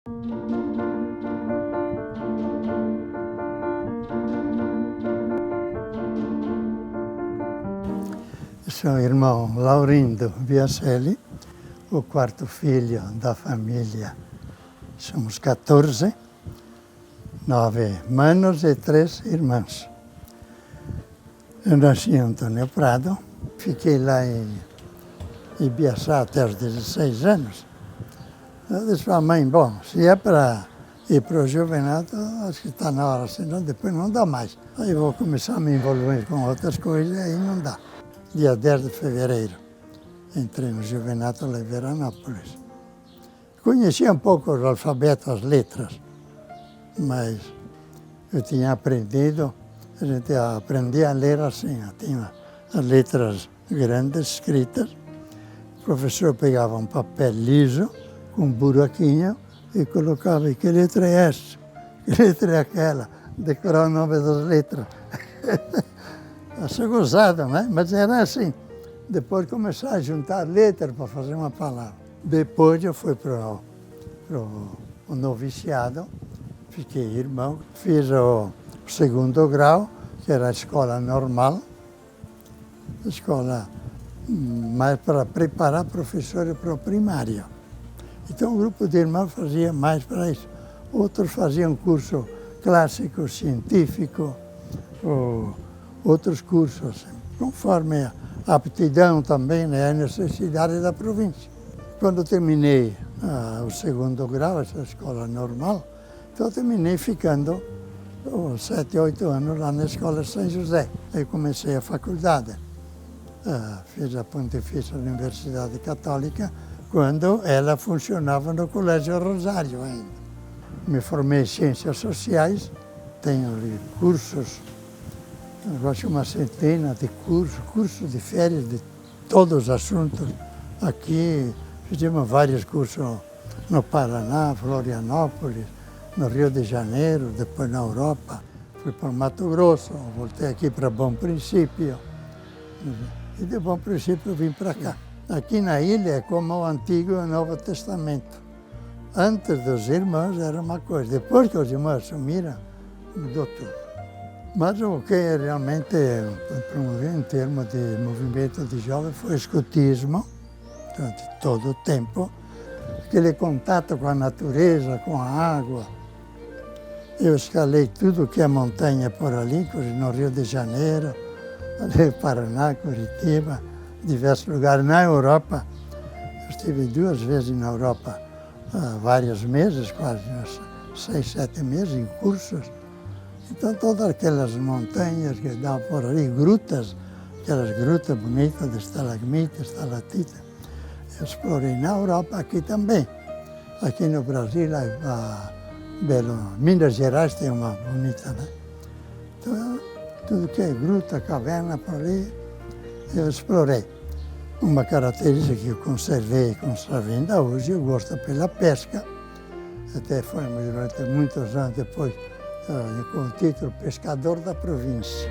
Sou irmão Laurindo Biaselli, o quarto filho da família. Somos 14, 9 manos e 3 irmãos. Eu nasci em Antônio Prado, fiquei lá em Ibiaçá até os 16 anos. Eu disse para a mãe, bom, se é para ir para o juvenato, acho que está na hora, senão depois não dá mais. Aí eu vou começar a me envolver com outras coisas e aí não dá. Dia 10 de fevereiro, entrei no juvenato lá em Veranópolis. Conhecia um pouco o alfabeto, as letras, mas eu tinha aprendido, a gente aprendia a ler assim, tinha as letras grandes escritas. O professor pegava um papel liso, com um buraquinho, e colocava, e que letra é essa? Que letra é aquela? Decorar o nome das letras. Achei gozado, né? Mas era assim. Depois começar a juntar letras para fazer uma palavra. Depois eu fui para o noviciado, fiquei irmão, fiz o segundo grau, que era a escola normal, escola mais para preparar professores para o primário. Então o grupo de irmãos fazia mais para isso. Outros faziam curso clássico, científico, ou outros cursos, conforme a aptidão também, né, a necessidade da província. Quando terminei o segundo grau, essa escola normal, então terminei ficando 7, 8 anos lá na Escola São José. Aí comecei a faculdade. Fiz a Pontifícia Universidade Católica, quando ela funcionava no Colégio Rosário ainda. Me formei em Ciências Sociais, tenho cursos, acho uma centena de cursos de férias de todos os assuntos. Aqui fizemos vários cursos no Paraná, Florianópolis, no Rio de Janeiro, depois na Europa. Fui para Mato Grosso, voltei aqui para Bom Princípio. E de Bom Princípio vim para cá. Aqui na ilha é como o Antigo e o Novo Testamento. Antes dos irmãos era uma coisa, depois que os irmãos assumiram, mudou tudo. Mas o que realmente promoveu em termos de movimento de jovens foi o escotismo, durante todo o tempo, aquele contato com a natureza, com a água. Eu escalei tudo que é montanha por ali, no Rio de Janeiro, no Paraná, Curitiba, diversos lugares. Na Europa, eu estive 2 vezes na Europa, vários meses, quase 6, 7 meses, em cursos. Então, todas aquelas montanhas que davam por ali, grutas, aquelas grutas bonitas de estalagmite, estalactite, eu explorei na Europa, aqui também. Aqui no Brasil, Minas Gerais tem uma bonita, né? Então, tudo que é gruta, caverna por ali, eu explorei. Uma característica que eu conservei e conservo ainda hoje, eu gosto pela pesca. Até foi durante muitos anos depois, com o título Pescador da Província.